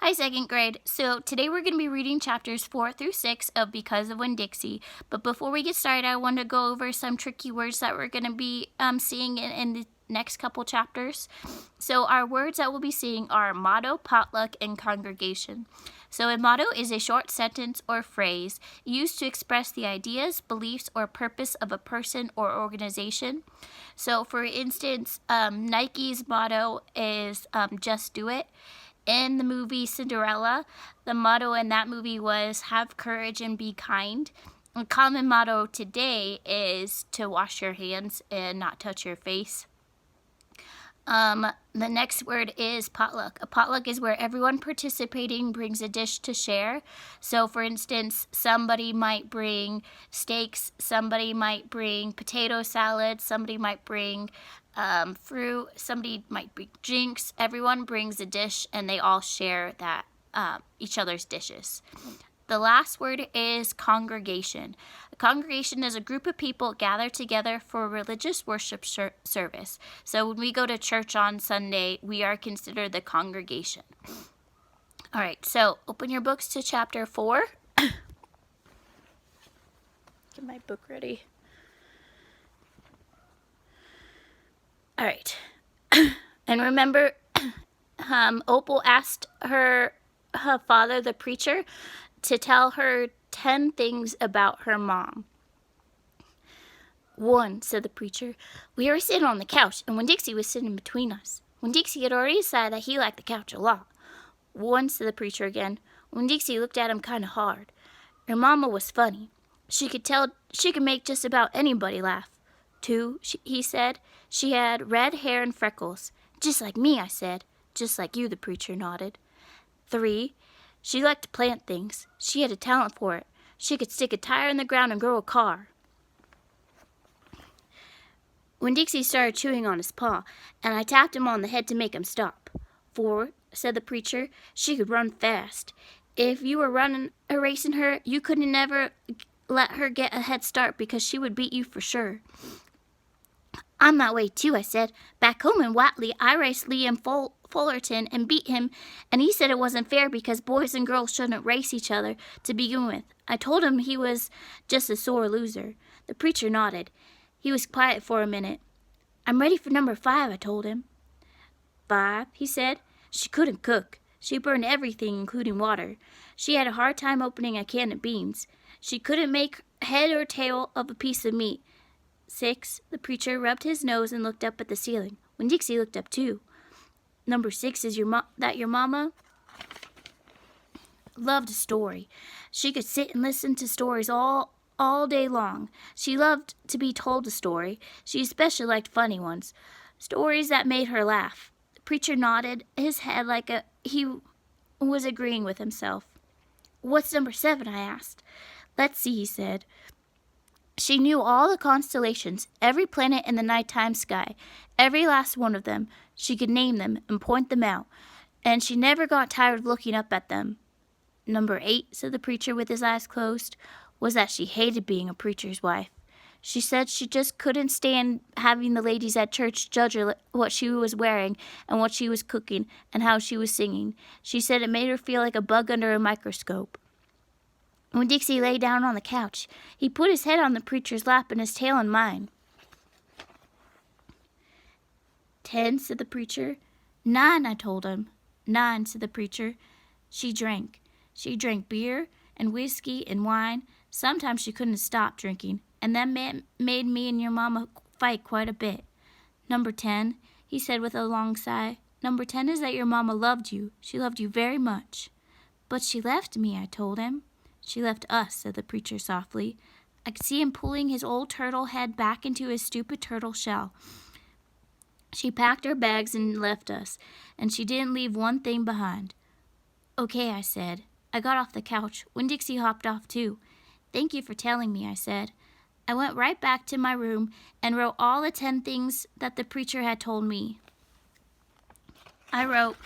Hi, second grade. So today we're going to be reading chapters 4 through 6 of Because of Winn-Dixie. But before we get started, I want to go over some tricky words that we're going to be seeing in the next couple chapters. So our words that we'll be seeing are motto, potluck, and congregation. So a motto is a short sentence or phrase used to express the ideas, beliefs, or purpose of a person or organization. So for instance, Nike's motto is just do it. In the movie Cinderella, the motto in that movie was have courage and be kind. A common motto today is to wash your hands and not touch your face. The next word is potluck. A potluck is where everyone participating brings a dish to share. So for instance, somebody might bring steaks, somebody might bring potato salad, somebody might bring fruit, somebody might bring drinks. Everyone brings a dish and they all share that each other's dishes. The last word is congregation. A congregation is a group of people gathered together for a religious worship service. So when we go to church on Sunday, we are considered the congregation. All right, so open your books to chapter 4. Get my book ready. All right. And remember, Opal asked her father, the preacher, to tell her 10 things about her mom. 1, said the preacher. We were sitting on the couch, and Winn-Dixie was sitting between us. Winn-Dixie had already decided that he liked the couch a lot. 1, said the preacher again. Winn-Dixie looked at him kind of hard. Her mama was funny. She could make just about anybody laugh. 2, he said. She had red hair and freckles. Just like me, I said. Just like you, the preacher nodded. 3, she liked to plant things. She had a talent for it. She could stick a tire in the ground and grow a car. Winn-Dixie started chewing on his paw, and I tapped him on the head to make him stop. 4, said the preacher, she could run fast. If you were racing her, you couldn't never let her get a head start because she would beat you for sure. I'm that way too, I said. Back home in Watley, I raced Liam Fullerton and beat him, and he said it wasn't fair because boys and girls shouldn't race each other to begin with. I told him he was just a sore loser. The preacher nodded. He was quiet for a minute. I'm ready for number 5, I told him. 5, he said. She couldn't cook. She burned everything, including water. She had a hard time opening a can of beans. She couldn't make head or tail of a piece of meat. 6, the preacher rubbed his nose and looked up at the ceiling. Winn-Dixie looked up too. Number 6 is your mama loved a story. She could sit and listen to stories all day long. She loved to be told a story. She especially liked funny ones, stories that made her laugh. The preacher nodded his head like he was agreeing with himself. What's number 7? I asked. Let's see, he said. She knew all the constellations, every planet in the nighttime sky, every last one of them. She could name them and point them out, and she never got tired of looking up at them. Number 8, said the preacher with his eyes closed, was that she hated being a preacher's wife. She said she just couldn't stand having the ladies at church judge her what she was wearing and what she was cooking and how she was singing. She said it made her feel like a bug under a microscope. Winn-Dixie lay down on the couch. He put his head on the preacher's lap and his tail on mine. 10, said the preacher. 9, I told him. 9, said the preacher. She drank. She drank beer and whiskey and wine. Sometimes she couldn't stop drinking, and that made me and your mama fight quite a bit. Number 10, he said with a long sigh. Number 10 is that your mama loved you. She loved you very much. But she left me, I told him. She left us, said the preacher softly. I could see him pulling his old turtle head back into his stupid turtle shell. She packed her bags and left us, and she didn't leave one thing behind. Okay, I said. I got off the couch. Winn-Dixie hopped off too. Thank you for telling me, I said. I went right back to my room and wrote all the 10 things that the preacher had told me. I wrote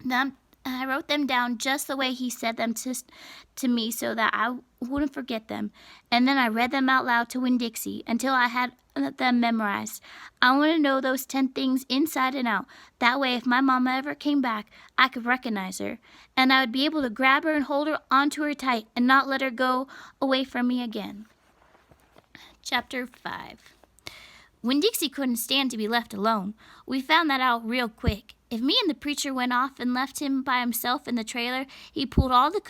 them And I wrote them down just the way he said them to me so that I wouldn't forget them. And then I read them out loud to Winn-Dixie until I had them memorized. I want to know those 10 things inside and out. That way, if my mama ever came back, I could recognize her. And I would be able to grab her and hold her onto her tight and not let her go away from me again. Chapter 5. Winn-Dixie couldn't stand to be left alone. We found that out real quick. If me and the preacher went off and left him by himself in the trailer, he pulled all the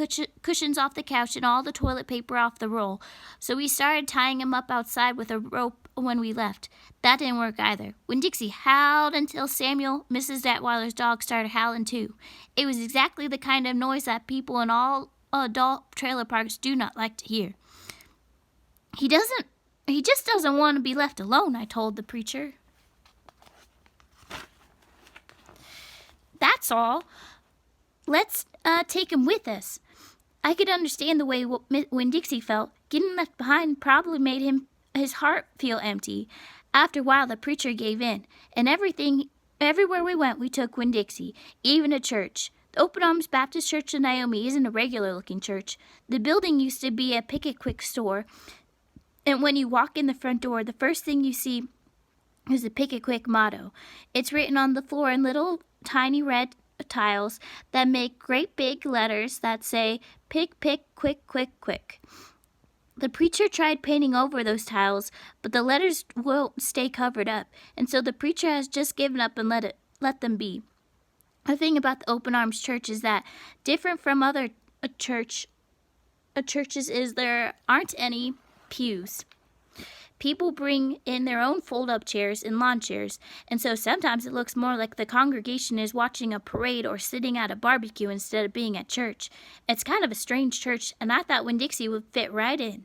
cushions off the couch and all the toilet paper off the roll. So we started tying him up outside with a rope when we left. That didn't work either. Winn-Dixie howled until Samuel, Mrs. Detweiler's dog, started howling too. It was exactly the kind of noise that people in all adult trailer parks do not like to hear. He just doesn't want to be left alone, I told the preacher. That's all. Let's take him with us. I could understand the way Winn-Dixie felt. Getting left behind probably made his heart feel empty. After a while, the preacher gave in, and everywhere we went, we took Winn-Dixie, even to church. The Open Arms Baptist Church in Naomi isn't a regular-looking church. The building used to be a Pick-a-Quick store, and when you walk in the front door, the first thing you see is the Pick-a-Quick motto. It's written on the floor in little tiny red tiles that make great big letters that say, "Pick, pick, quick, quick, quick." The preacher tried painting over those tiles, but the letters won't stay covered up, and so the preacher has just given up and let them be. The thing about the Open Arms Church is that, different from other churches, is there aren't any pews. People bring in their own fold-up chairs and lawn chairs, and so sometimes it looks more like the congregation is watching a parade or sitting at a barbecue instead of being at church. It's kind of a strange church, and I thought Winn-Dixie would fit right in.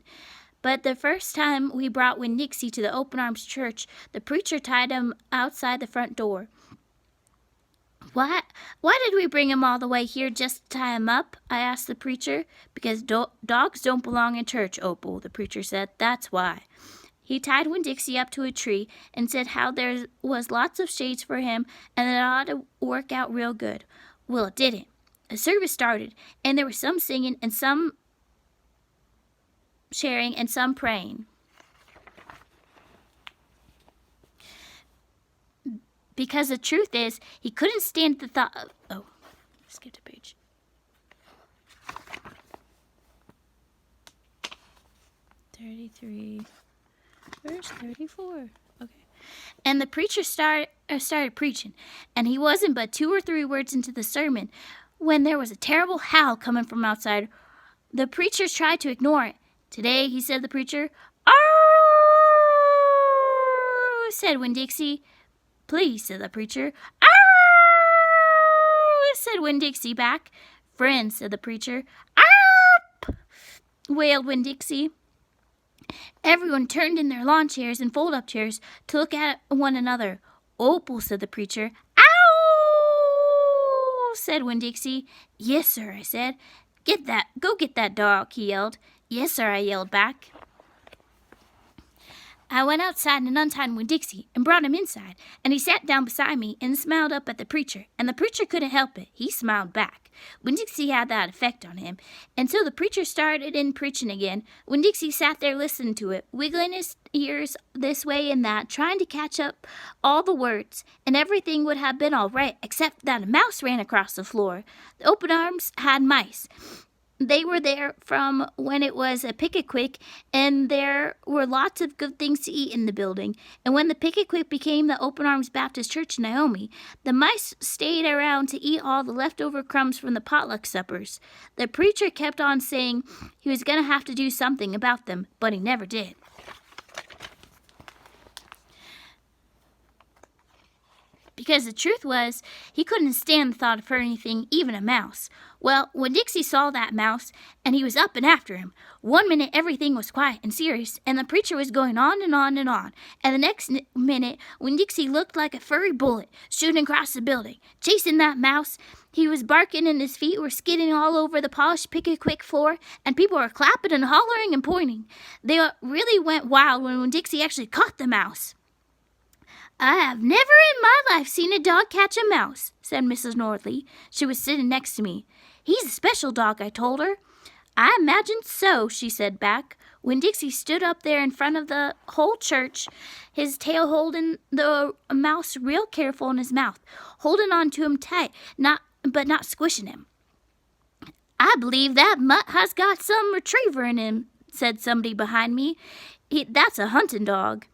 But the first time we brought Winn-Dixie to the Open Arms Church, the preacher tied him outside the front door. Why did we bring him all the way here just to tie him up? I asked the preacher. Because dogs don't belong in church, Opal, the preacher said. That's why. He tied Winn-Dixie up to a tree and said how there was lots of shades for him and that it ought to work out real good. Well, it didn't. The service started, and there was some singing and some sharing and some praying. Because the truth is, he couldn't stand the thought of... Oh, skipped a page. Verse 34. Okay. And the preacher started preaching, and he wasn't but 2 or 3 words into the sermon when there was a terrible howl coming from outside. The preacher tried to ignore it. "Today," he said, the preacher. "Arr!" said Winn-Dixie. "Please," said the preacher. "Arr!" said Winn-Dixie back. "Friends," said the preacher. "Arp!" wailed Winn-Dixie. Everyone turned in their lawn chairs and fold-up chairs to look at one another. "Opal," said the preacher. "Ow!" said Winn-Dixie. "Yes, sir," I said. Go get that dog," he yelled. "Yes, sir," I yelled back. I went outside and untied Winn-Dixie and brought him inside, and he sat down beside me and smiled up at the preacher, and the preacher couldn't help it. He smiled back. Winn-Dixie had that effect on him, and so the preacher started in preaching again. Winn-Dixie sat there listening to it, wiggling his ears this way and that, trying to catch up all the words, and everything would have been all right except that a mouse ran across the floor. The Open Arms had mice. They were there from when it was a Pick-a-Quick, and there were lots of good things to eat in the building. And when the Pick-a-Quick became the Open Arms Baptist Church in Naomi, the mice stayed around to eat all the leftover crumbs from the potluck suppers. The preacher kept on saying he was going to have to do something about them, but he never did. Because the truth was, he couldn't stand the thought of hurting anything, even a mouse. Well, Winn-Dixie saw that mouse, and he was up and after him. One minute, everything was quiet and serious, and the preacher was going on and on and on. And the next minute, Winn-Dixie looked like a furry bullet shooting across the building, chasing that mouse. He was barking, and his feet were skidding all over the polished Pick-a-Quick floor, and people were clapping and hollering and pointing. They really went wild when Winn-Dixie actually caught the mouse. I have never in my life seen a dog catch a mouse, said Mrs. Nordley. She was sitting next to me. He's a special dog, I told her. I imagined so, she said back. Winn-Dixie stood up there in front of the whole church, his tail holding the mouse real careful in his mouth, holding on to him tight, but not squishing him. I believe that mutt has got some retriever in him, said somebody behind me. That's a hunting dog.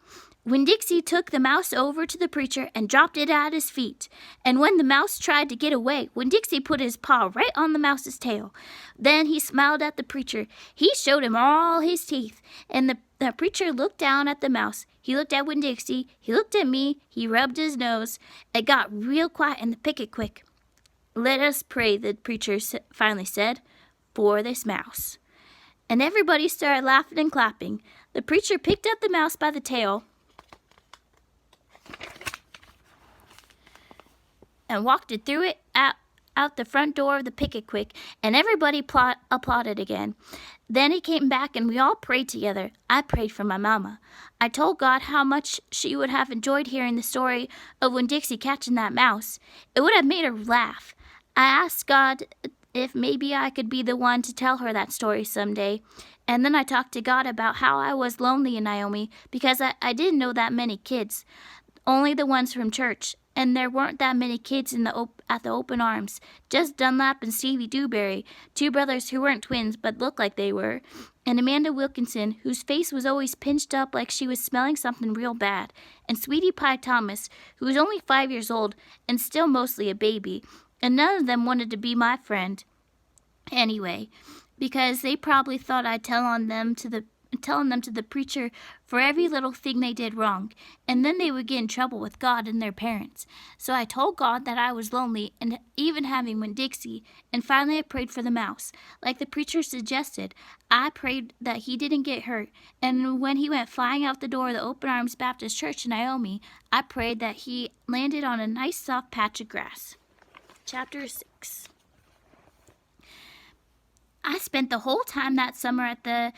Winn-Dixie took the mouse over to the preacher and dropped it at his feet. And when the mouse tried to get away, Winn-Dixie put his paw right on the mouse's tail. Then he smiled at the preacher. He showed him all his teeth. And the preacher looked down at the mouse. He looked at Winn-Dixie. He looked at me. He rubbed his nose. It got real quiet in the picket quick. Let us pray, the preacher finally said, for this mouse. And everybody started laughing and clapping. The preacher picked up the mouse by the tail and walked it through it out the front door of the picket quick, and everybody applauded again. Then he came back, and we all prayed together. I prayed for my mama. I told God how much she would have enjoyed hearing the story of Winn-Dixie catching that mouse. It would have made her laugh. I asked God if maybe I could be the one to tell her that story someday. And then I talked to God about how I was lonely in Naomi because I didn't know that many kids, only the ones from church. And there weren't that many kids at the open arms, just Dunlap and Stevie Dewberry, two brothers who weren't twins but looked like they were, and Amanda Wilkinson, whose face was always pinched up like she was smelling something real bad, and Sweetie Pie Thomas, who was only 5 years old and still mostly a baby, and none of them wanted to be my friend anyway, because they probably thought I'd telling them to the preacher for every little thing they did wrong, and then they would get in trouble with God and their parents. So I told God that I was lonely, and even having Winn-Dixie, and finally I prayed for the mouse. Like the preacher suggested, I prayed that he didn't get hurt, and when he went flying out the door of the Open Arms Baptist Church in Naomi, I prayed that he landed on a nice soft patch of grass. Chapter 6. I spent a lot of time that summer at the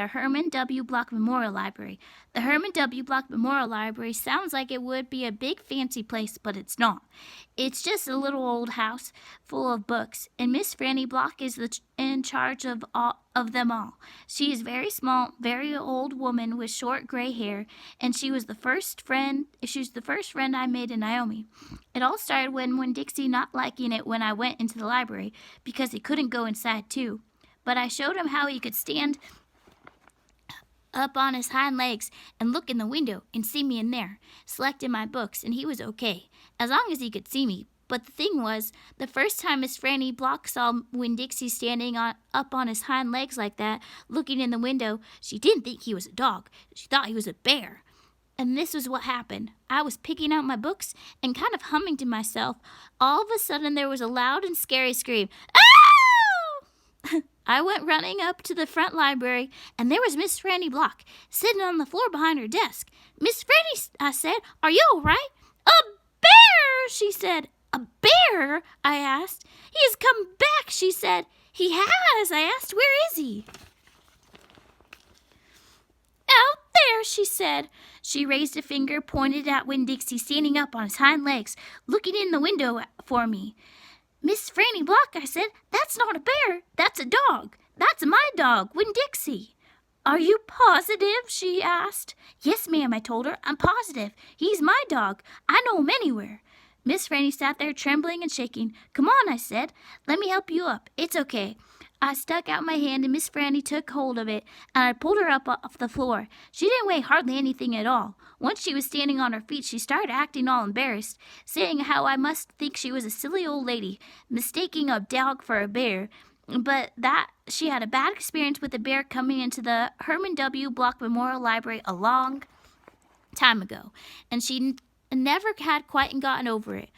Herman W. Block Memorial Library. The Herman W. Block Memorial Library sounds like it would be a big fancy place, but it's not. It's just a little old house full of books, and Miss Franny Block is in charge of them all. She is very small, very old woman with short gray hair, and she was the first friend I made in Naomi. It all started when Winn-Dixie not liking it when I went into the library because he couldn't go inside too. But I showed him how he could stand up on his hind legs and look in the window and see me in there, selecting my books, and he was okay, as long as he could see me. But the thing was, the first time Miss Franny Block saw Winn-Dixie standing up on his hind legs like that, looking in the window, she didn't think he was a dog. She thought he was a bear. And this was what happened. I was picking out my books and kind of humming to myself. All of a sudden, there was a loud and scary scream. Ah! I went running up to the front library, and there was Miss Franny Block, sitting on the floor behind her desk. Miss Franny, I said, are you all right? A bear, she said. A bear? I asked. He has come back, she said. He has, I asked. Where is he? Out there, she said. She raised a finger, pointed at Winn-Dixie standing up on his hind legs, looking in the window for me. Miss Franny Block, I said, that's not a bear, that's a dog. That's my dog, Winn-Dixie. Are you positive? She asked. Yes, ma'am, I told her. I'm positive. He's my dog. I know him anywhere. Miss Franny sat there trembling and shaking. Come on, I said. Let me help you up. It's okay. I stuck out my hand and Miss Franny took hold of it, and I pulled her up off the floor. She didn't weigh hardly anything at all. Once she was standing on her feet, she started acting all embarrassed, saying how I must think she was a silly old lady, mistaking a dog for a bear, but that she had a bad experience with a bear coming into the Herman W. Block Memorial Library a long time ago, and she never had quite gotten over it.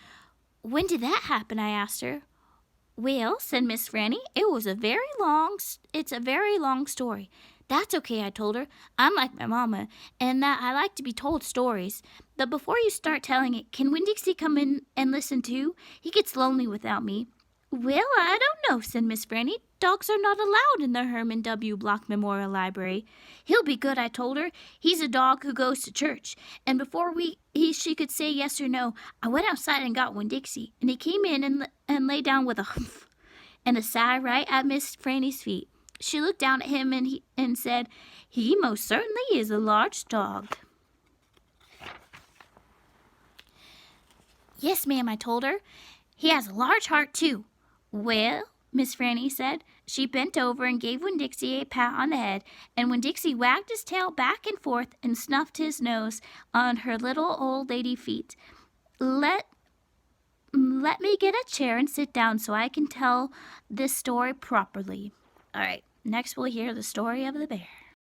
When did that happen? I asked her. Well, said Miss Franny, it's a very long story. That's okay, I told her. I'm like my mama, and that I like to be told stories. But before you start telling it, can Winn-Dixie come in and listen too? He gets lonely without me. Well, I don't know, said Miss Franny. Dogs are not allowed in the Herman W. Block Memorial Library. He'll be good, I told her. He's a dog who goes to church. And before she could say yes or no, I went outside and got Winn-Dixie, and he came in and lay down with a humph and a sigh right at Miss Franny's feet. She looked down at him and said, "He most certainly is a large dog." "Yes, ma'am," I told her. "He has a large heart, too." "Well," Miss Franny said. She bent over and gave Winn-Dixie a pat on the head, and Winn-Dixie wagged his tail back and forth and snuffed his nose on her little old lady feet. Let me get a chair and sit down so I can tell this story properly. All right, next we'll hear the story of the bear.